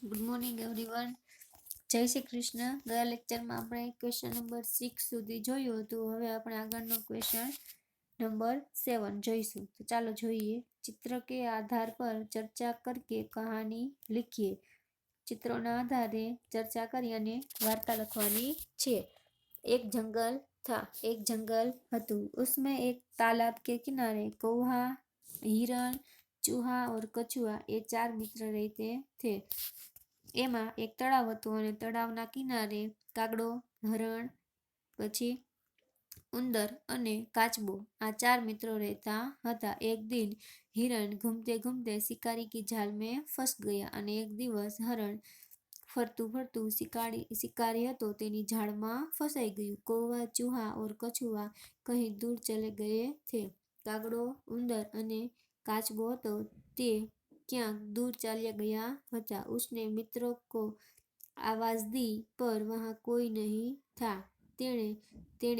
Good morning everyone. જય શ્રી કૃષ્ણ. ગયા લેક્ચરમાં આપણે ક્વેશ્ચન નંબર 6 સુધી જોયું હતું. હવે આપણે આગળનો ક્વેશ્ચન નંબર 7 જોઈશું. તો ચાલો જોઈએ. ચિત્ર કે આધાર પર ચર્ચા કરકે કહાની लिखिए. ચિત્રોના આધારે ચર્ચા કરી અને વાર્તા લખવાની છે. એક જંગલ હતું. उसमें एक तालाब के किनारे कौवा, हिरण, चूहा और कछुआ ये 4 मित्र रहते थे. એમાં એક તળાવ હતું અને તળાવના કિનારે કાગડો, હરણ, પછી ઉંદર અને કાચબો આ 4 મિત્રો રહેતા હતા. એક દિન हिरण घूमते घूमते शिकारी की जाल में फंस गया અને એક દિવસ હરણ ફરતું ફરતું शिकारी હતો તેની જાળમાં ફસાઈ ગયું. कौवा, चूहा और कछुआ कहीं दूर चले गए थे. કાગડો, ઉંદર અને કાચબો હતો તે ક્યાંક દૂર ચાલ્યા ગયા હતા. उसने मित्रों को आवाज दी पर वहां कोई नहीं था. તેણે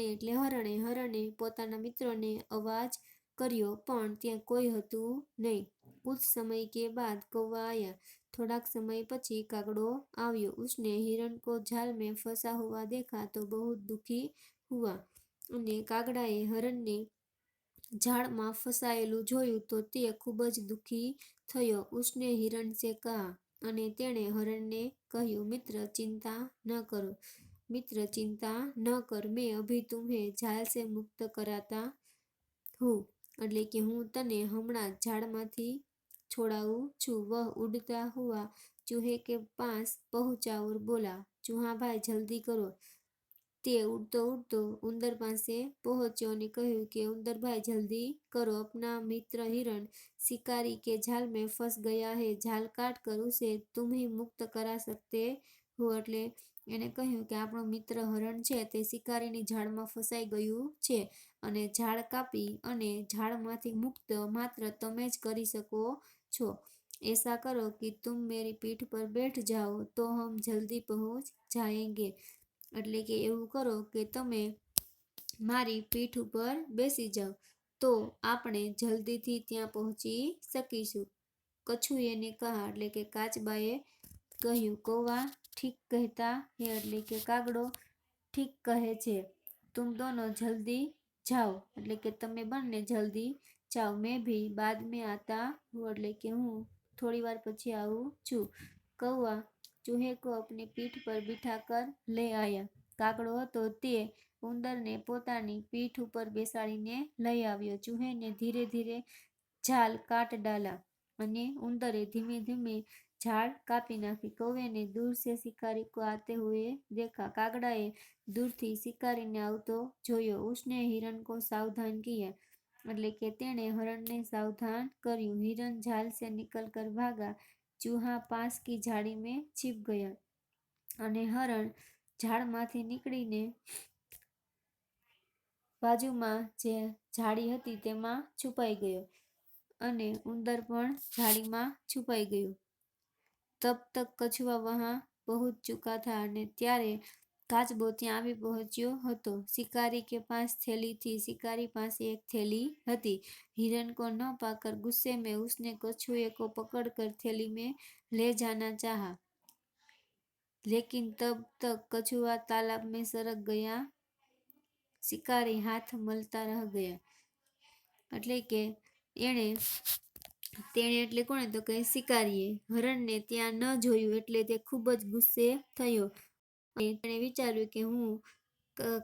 એટલે હરણે પોતાના મિત્રોને અવાજ કર્યો પણ ત્યાં કોઈ હતું નહીં. कुछ समय के बाद कौवा आया. થોડાક સમય પછી કાગડો આવ્યો. उसने हिरण को जाल में फंसा हुआ देखा तो बहुत दुखी हुआ. અને કાગડાએ હરણને જાળમાં ફસાયેલું જોયું તો તે ખૂબ જ દુઃખી થયો. उसने हिरण से कहा. અને તેણે હરણને કહ્યું, મિત્ર ચિંતા ન કર, મેં અભી तुम्हें जाल से मुक्त कराता हूँ. એટલે કે હું તને હમણાં જ જાળમાંથી છોડાવું છું. वह उड़ता हुआ चूहे के पास पहुंचा और बोला, चूहा भाई जल्दी करो. તે ઉડતો ઉંદર પાસે પહોંચ્યો અને કહ્યું કે ઉંદરભાઈ જલ્દી કરો, अपना मित्र हिरण शिकारी के जाल में फंस गया है, जाल काट कर उसे तुम ही मुक्त करा सकते हो. એટલે એને કહ્યું કે આપણો મિત્ર હરણ છે તે શિકારીની જાળમાં ફસાઈ ગયું છે અને જાળ કાપી અને જાળમાંથી મુક્ત માત્ર તમે જ કરી શકો છો. ऐसा करो कि तुम मेरी पीठ पर बैठ जाओ तो हम जल्दी पहुंच जाएंगे. એટલે કે એવું કરો કે તમે મારી પીઠ ઉપર બેસી જાઓ તો આપણે જલ્દીથી ત્યાં પહોંચી શકીશું. કછુએ ને કહા એટલે કે કાચબાએ કહ્યું. કૌવા ઠીક કહેતા હે એટલે કે કાગડો ઠીક કહે છે. तुम दोनों जल्दी जाओ એટલે કે તમે બંને જલ્દી જાઓ. मैं भी बाद में आता हूँ એટલે કે હું થોડી વાર પછી આવું છું. कौवा चूहे को अपनी पीठ पर बिठाकर ले आया. કાગડો હતો તે ઉંદરને પોતાની પીઠ ઉપર બેસાડીને લઈ આવ્યો. चूहे ने धीरे धीरे जाल काट डाला અને ઉંદરે ધીમે ધીમે झाड़ कापी नाखी. कौवे ने दूर से शिकारी को आते हुए देखा. કાગડાએ દૂરથી શિકારીને આવતો જોયો. उसने हिरण को सावधान किया એટલે કે તેણે હરણને સાવધાન કર્યું. हिरण जाल से निकलकर भागा. चूहा पास की झाड़ी में छिप गया અને હરણ ઝાડમાંથી નીકળીને બાજુમાં જે ઝાડી હતી તેમાં છુપાઈ ગયો અને ઉંદર પણ ઝાડીમાં છુપાઈ ગયું. तब तक कछुआ वहां पहुंच चुका था અને ત્યારે કાચબો ત્યાં આવી પહોંચ્યો હતો. शिकारी के पास थैली थी. शिकारी પાસે એક થેલી હતી. हिरण को न पाकर गुस्से में उसने कछुए को पकड़कर थैली में ले जाना चाहा. लेकिन तब तक कछुआ तालाब में सरक गया. शिकारी हाथ मलता रह गया. એટલે કે તેણે એટલે કોણે તો કે શિકારીએ હરણને ત્યાં ન જોયું એટલે તે ખૂબ જ ગુસ્સે થયો અને તેણે વિચાર્યું કે હું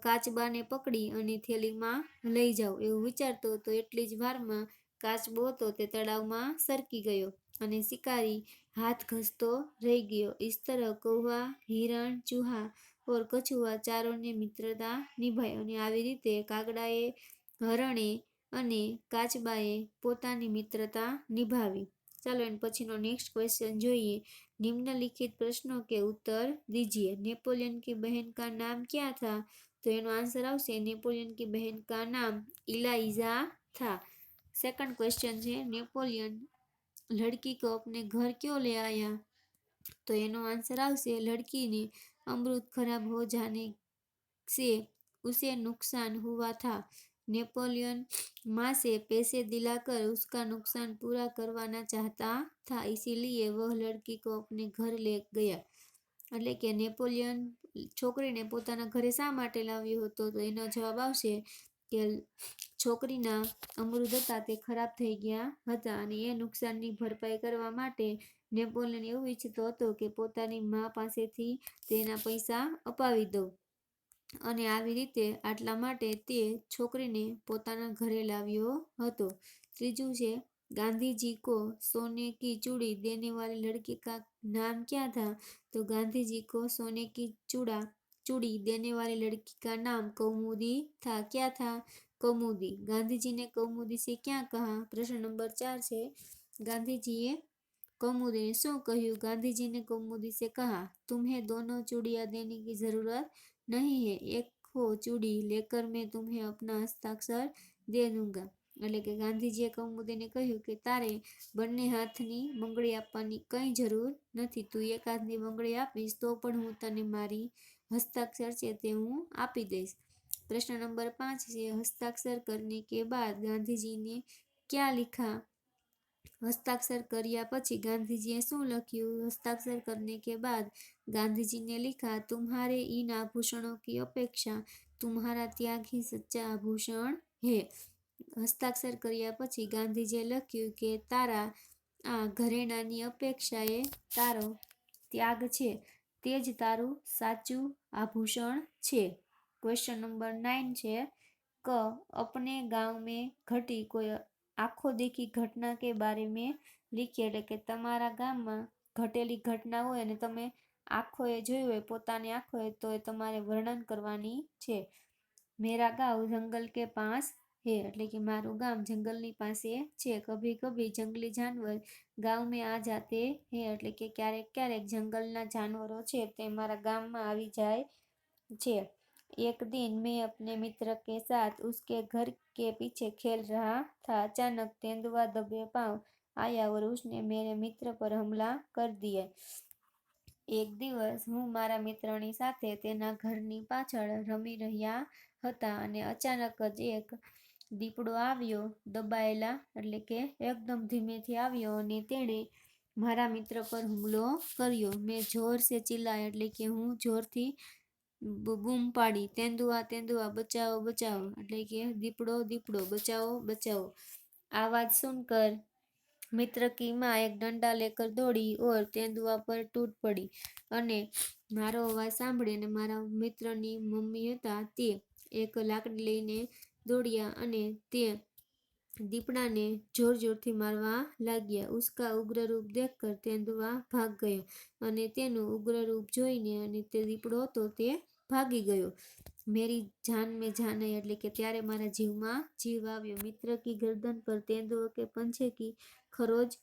કાચબાને પકડી અને થેલીમાં લઈ જાઉં. એવું વિચારતો હતો એટલી જ વારમાં કાચબો હતો તે તળાવમાં સરકી ગયો અને શિકારી हाथ घसतो रह गयो. इस तरह कौवा, हिरण, चूहा और कछुआ चारों ने मित्रता निभाई. અને આવી રીતે કાગડાએ, હરણે અને કાચબાએ પોતાની મિત્રતા નિભાવી. ચાલો એન પછીનો નેક્સ્ટ ક્વેશ્ચન જોઈએ. निम्नलिखित प्रश्नों के उत्तर दीजिए. नेपोलियन की बहन का नाम क्या था? तो એનો આન્સર આવશે नेपोलियन की बहन का नाम इलाइजा था. सेकंड क्वेश्चन છે नेपोलियन लड़की को अपने घर क्यों ले आया? तो એનો આન્સર આવશે लड़की ने अमरूद खराब हो जाने से उसे नुकसान हुआ था. नेपोलियन माँ से पैसे दिलाकर उसका नुकसान पूरा करवाना चाहता था, इसीलिए वह लड़की को अपने घर ले गया। એટલે કે નેપોલિયન છોકરીને પોતાના ઘરે શા માટે લાવ્યો હતો, તો એનો જવાબ આવશે કે છોકરીના અમૃત હતા તે ખરાબ થઈ ગયા હતા અને એ નુકસાનની ભરપાઈ કરવા માટે નેપોલિયન એવું ઈચ્છતો હતો કે પોતાની મા પાસેથી તેના પૈસા અપાવી દઉં અને આવી રીતે આટલા માટે તે છોકરીને પોતાના ઘરે લાવ્યો હતો। ત્રીજું છે गांधी जी को सोने की चूड़ी देने वाली लड़की का नाम क्या था, तो गांधी जी को सोने की चूड़ी देने वाली लड़की का नाम कौमुदी था। क्या था? कौमुदी। गांधी जी ने कौमुदी से क्या कहा? प्रश्न नंबर 4 છે गांधी जी ए कौमुदी ने शू कह્યું? गांधी जी ने कौमुदी से कहा, तुम्हें दोनों चूड़ियां देने की जरूरत नहीं है, एक हो चूड़ी लेकर मैं तुम्हें अपना हस्ताक्षर दे दूंगा। એટલે કે ગાંધીજીએ કૌમુદીને કહ્યું કે તારે બંને હાથની બંગડી આપવાની કંઈ જરૂર નથી, તું એક હાથની બંગડી આપીશ તો પણ હું તને મારી હસ્તાક્ષર છે તે હું આપી દઈશ। प्रश्न नंबर 5 છે हस्ताक्षर करने के बाद गांधीजी ने क्या लिखा? हस्ताक्षर કર્યા પછી गांधीजीए શું લખ્યું? हस्ताक्षर करने के बाद गांधीजी ने लिखा, तुम्हारे इन आभूषणों की अपेक्षा तुम्हारा त्याग ही सच्चा आभूषण है। हस्ताक्षर કર્યા પછી ગાંધીજીએ લખ્યું કે તારા આ ઘરેણાની અપેક્ષાએ તારો ત્યાગ છે તે જ તારું સાચું આભૂષણ છે। क्वेश्चन नंबर 9 છે क अपने गांव में घटी कोई आँखों देखी घटना के बारे में लिखिए। એટલે કે તમારા ગામમાં ઘટેલી ઘટના હોય અને તમે આંખોએ જોયું હોય, પોતાની આંખોએ, તો એ તમારે વર્ણન કરવાની છે। मेरा गांव जंगल के पास है, એટલે કે મારું ગામ જંગલની પાસે છે। કભી કભી જંગલી જાનવર ગાંવ में आ जाते हैं, એટલે કે ક્યારેક ક્યારેક જંગલના જાનવરો છે તે મારા ગામમાં આવી જાય છે। एक दिन मैं अपने मित्र के साथ उसके घर के पीछे खेल रहा था, अचानक तेंदुआ दबे पांव आया और उसने मेरे मित्र पर हमला कर दिया। एक દિવસ હું મારા મિત્રની સાથે તેના ઘરની પાછળ રમી રહ્યા હતા અને અચાનક જ એક દીપડો આવ્યો, દબાયેલા એટલે કે એકદમ ધીમેથી આવ્યો અને તેણે મારા મિત્ર પર હુમલો કર્યો। મેં જોર સે ચિલ્લાયા, એટલે કે હું જોરથી બૂમ પાડી, तेंदुआ तेंदुआ बचाओ बचाओ, એટલે કે દીપડો દીપડો बचाओ बचाओ। आवाज सुनकर मित्र की माँ एक डंडा लेकर दौड़ी और तेंदुआ पर टूट पड़ी અને મારો અવાજ સાંભળી અને મારા મિત્રની મમ્મી હતા તે એક લાકડી લઈને દોડ્યા અને તે દીપડાને જોર જોરથી મારવા લાગ્યા। उसका उग्र रूप देखकर तेंदुआ भाग गयो અને તેનું ઉગ્ર રૂપ જોઈને અને તે દીપડો હતો તે ભાગી ગયો। मेरी जान में जान आई, એટલે કે ત્યારે મારા જીવમાં જીવ આવ્યો। मित्र की गर्दन पर तेंदुए के पंजे की खरोज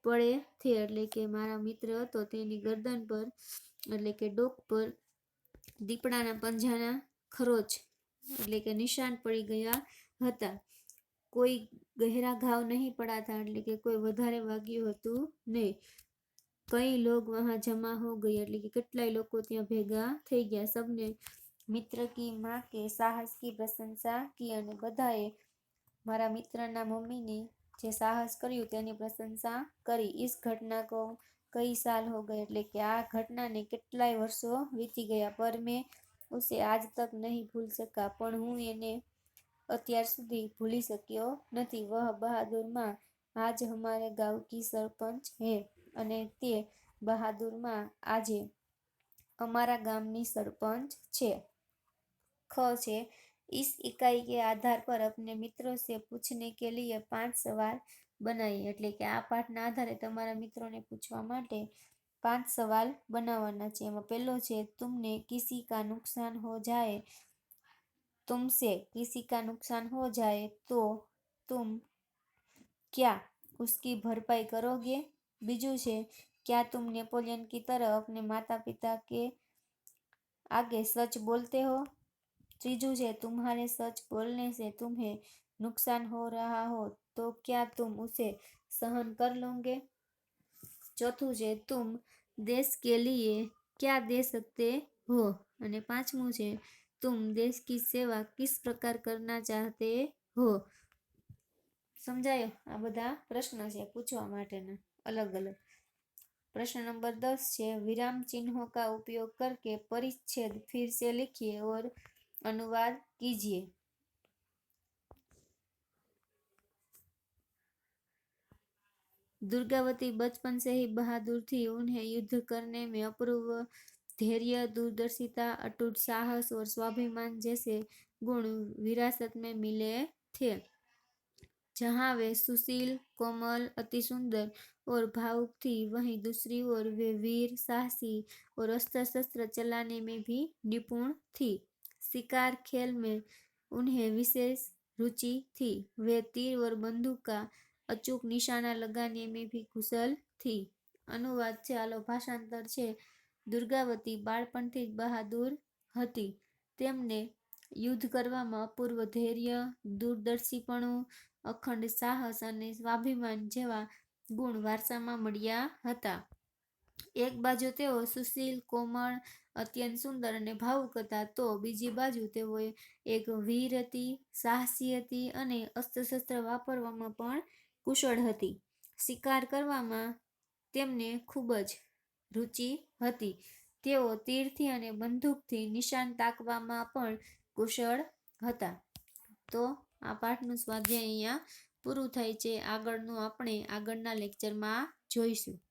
પડે થે, એટલે કે મારા મિત્ર હતો તેની ગરદન પર એટલે કે ડોક પર દીપડાના પંજાના ખરોચ એટલે કે નિશાન પડી ગયા હતા। કોઈ ગહેરા ઘાવ નહીં પડા था, એટલે કે કોઈ વધારે વાગ્યું હતું નહીં। कई लोग वहां जमा हो गए, એટલે કે કેટલાય લોકો ત્યાં ભેગા થઈ ગયા। सबने मित्र की माँ के साहस की प्रशंसा की અને બધાએ મારા મિત્રના મમ્મીની જે સાહસ કર્યું તેની પ્રશંસા કરી। इस घटना को कई साल हो गए, એટલે કે આ ઘટનાને કેટલાય વર્ષો વીતી ગયા। पर मैं उसे आज तक नहीं भूल सका, પણ હું એને અત્યાર સુધી ભૂલી શક્યો નથી। वह बहादुर माँ आज हमारे गांव की सरपंच है અને તે બહાદુર માં આજે અમારા ગામની સરપંચ છે। ख છે इस इकाई के आधार पर अपने मित्रों से पूछने के लिए 5 सवाल बनाइए, એટલે કે આ પાઠના આધારે તમારા મિત્રોને પૂછવા માટે 5 સવાલ બનાવવાના છે। એમાં પહેલો છે तुमने किसी का नुकसान हो जाए, तुमसे किसी का नुकसान हो जाए तो तुम क्या उसकी भरपाई करोगे? बीजू છે क्या तुम नेपोलियन की तरह अपने माता पिता के आगे सच बोलते हो? तीजू છે तुम्हारे सच बोलने से तुम्हें नुकसान हो रहा हो तो क्या तुम उसे सहन कर लोगे? चौथું છે तुम देश के लिए क्या दे सकते हो? અને પાંચમું છે तुम देश की सेवा किस प्रकार करना चाहते हो? સમજાયો? આ બધા પ્રશ્ન છે પૂછવા માટેના અલગ અલગ. प्रश्न नंबर 10 છે विराम चिन्हों का उपयोग करके परिच्छेद फिर से लिखिए और अनुवाद कीजिए. दुर्गावती बचपन से ही बहादुर थी. उन्हें युद्ध करने में अपूर्व धैर्य, दूरदर्शिता, अटूट साहस और स्वाभिमान जैसे गुण विरासत में मिले थे. जहाँ वे सुशील, कोमल, अति सुंदर और भावुक थी, वहीं दूसरी ओर वे वीर, साहसी और अस्त्र शस्त्र चलाने में भी निपुण थी. शिकार खेल में उन्हें विशेष रुचि थी. वे तीर और बंदूक का अचूक निशाना लगाने में भी कुशल थी. अनुवाद છે આલો ભાષાંતર છે દુર્ગાવતી બાળપણથી જ બહાદુર હતી. તેમને યુદ્ધ કરવામાં અપૂર્વ ધૈર્ય, દૂરદર્શીપણું, અખંડ સાહસ અને સ્વાભિમાન જેવા ગુણ વારસામાં મળ્યા હતા. એક બાજુ તેઓ સુશીલ, કોમળ, અત્યંત સુંદર અને ભાવુક હતા, તો બીજી બાજુ તેઓ એક વીર હતી, સાહસી હતી અને અસ્ત્ર-શસ્ત્ર વાપરવામાં પણ કુશળ હતી. શિકાર કરવામાં તેમને ખૂબ જ રુચિ હતી. તેઓ તીરથી અને બંદૂકથી નિશાન તાકવામાં પણ કુશળ હતા. તો આ પાઠનું સ્વાધ્યાય અહીંયા પૂરું થાય છે. આગળનું આપણે આગળના લેક્ચરમાં જોઈશું.